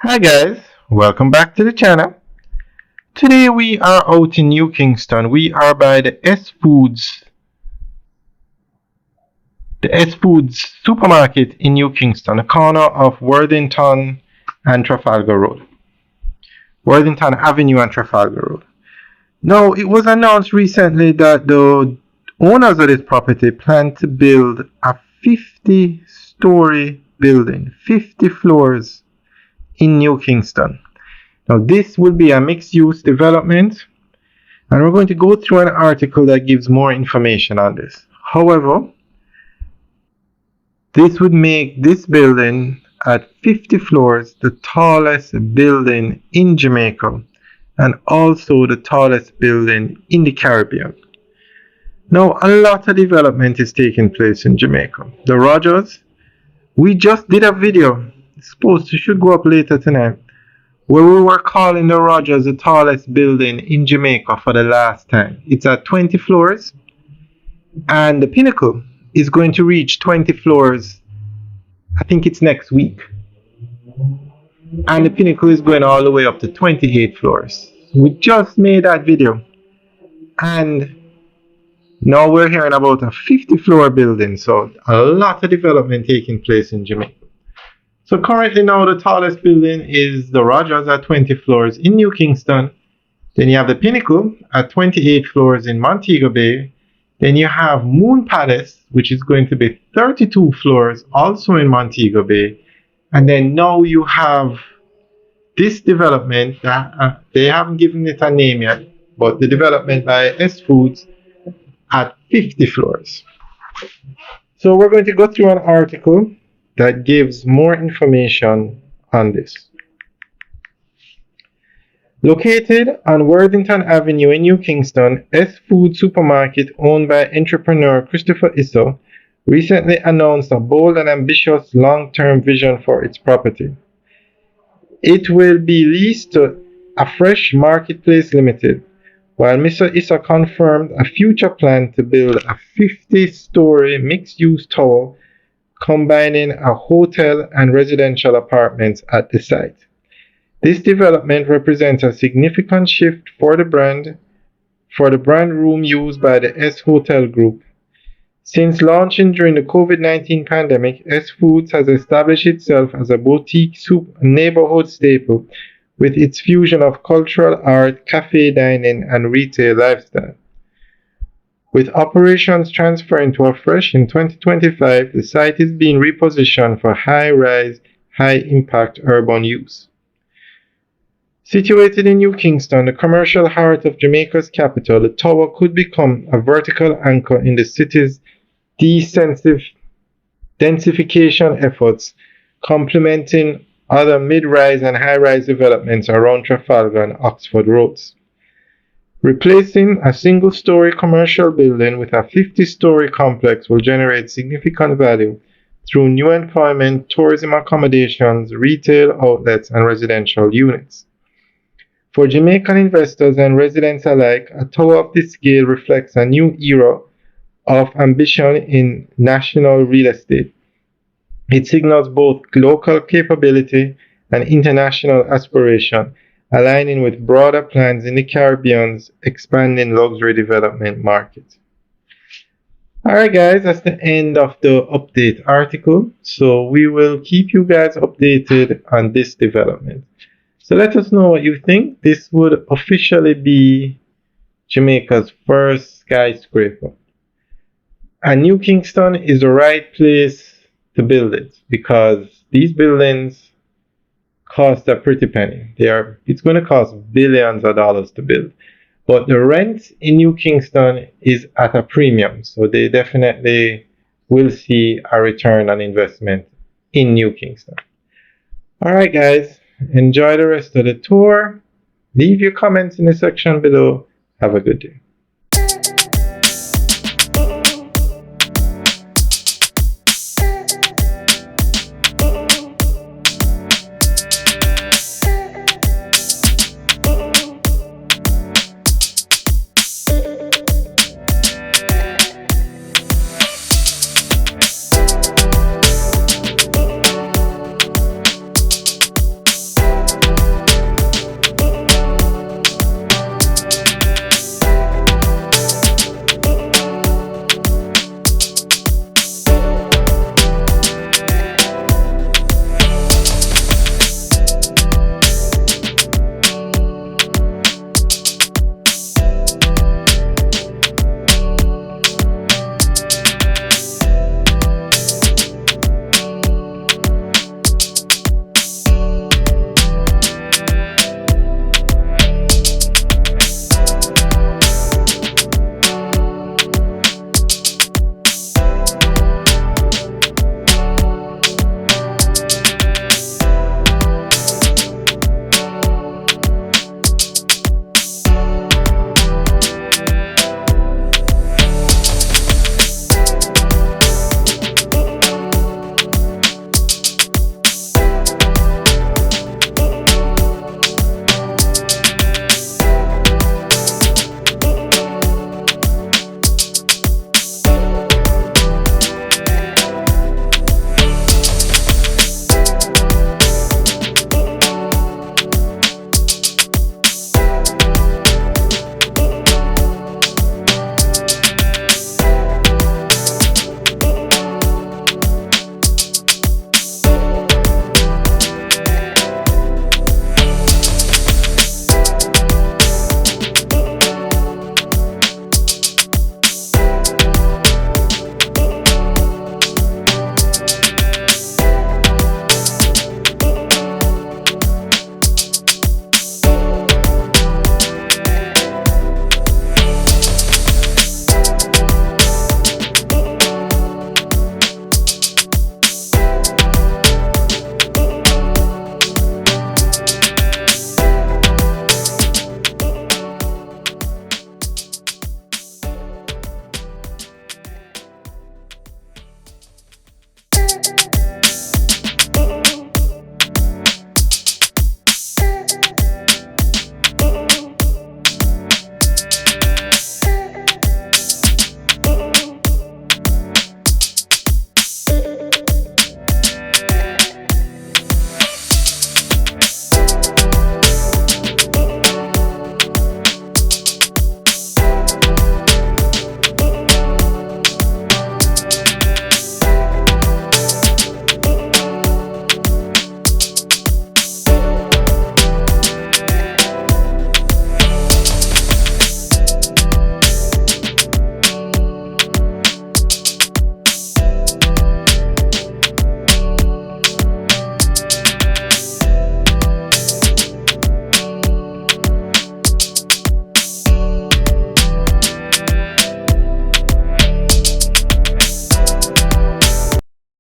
Hi guys, welcome back to the channel. Today we are out in New Kingston. We are by the S Foods supermarket in New Kingston, a corner of Worthington and Trafalgar Road. Worthington Avenue and Trafalgar Road. Now, it was announced recently that the owners of this property plan to build a 50-story building, 50 floors in New Kingston. Now, this will be a mixed-use development, and we're going to go through an article that gives more information on this. However, this would make this building at 50 floors the tallest building in Jamaica and also the tallest building in the Caribbean. Now, a lot of development is taking place in Jamaica. The Rogers, we just did a video, should go up later tonight, where we were calling the Rogers the tallest building in Jamaica for the last time. It's at 20 floors, and the Pinnacle is going to reach 20 floors, I think it's next week. And the Pinnacle is going all the way up to 28 floors. We just made that video, and now we're hearing about a 50-floor building, so a lot of development taking place in Jamaica. So currently now the tallest building is the Rogers at 20 floors in New Kingston. Then you have the Pinnacle at 28 floors in Montego Bay. Then you have Moon Palace, which is going to be 32 floors also in Montego Bay. And then now you have this development that they haven't given it a name yet, but the development by S Foods at 50 floors. So we're going to go through an article that gives more information on this. Located on Worthington Avenue in New Kingston, S Food Supermarket, owned by entrepreneur Christopher Issa, recently announced a bold and ambitious long-term vision for its property. It will be leased to A Fresh Marketplace Limited, while Mr. Issa confirmed a future plan to build a 50-story mixed-use tower combining a hotel and residential apartments at the site. This development represents a significant shift for the brand room used by the S Hotel Group. Since launching during the COVID-19 pandemic, S Foods has established itself as a boutique neighborhood staple with its fusion of cultural art, cafe dining, and retail lifestyle. With operations transferring to A Fresh in 2025, the site is being repositioned for high-rise, high-impact urban use. Situated in New Kingston, the commercial heart of Jamaica's capital, the tower could become a vertical anchor in the city's densification efforts, complementing other mid-rise and high-rise developments around Trafalgar and Oxford Roads. Replacing a single-story commercial building with a 50-story complex will generate significant value through new employment, tourism accommodations, retail outlets, and residential units. For Jamaican investors and residents alike, a tower of this scale reflects a new era of ambition in national real estate. It signals both local capability and international aspiration, aligning with broader plans in the Caribbean's expanding luxury development market. Alright guys, that's the end of the update article. So we will keep you guys updated on this development. So let us know what you think. This would officially be Jamaica's first skyscraper. And New Kingston is the right place to build it because these buildings cost a pretty penny. It's going to cost billions of dollars to build. But the rent in New Kingston is at a premium, so they definitely will see a return on investment in New Kingston. Alright guys, enjoy the rest of the tour. Leave your comments in the section below. Have a good day.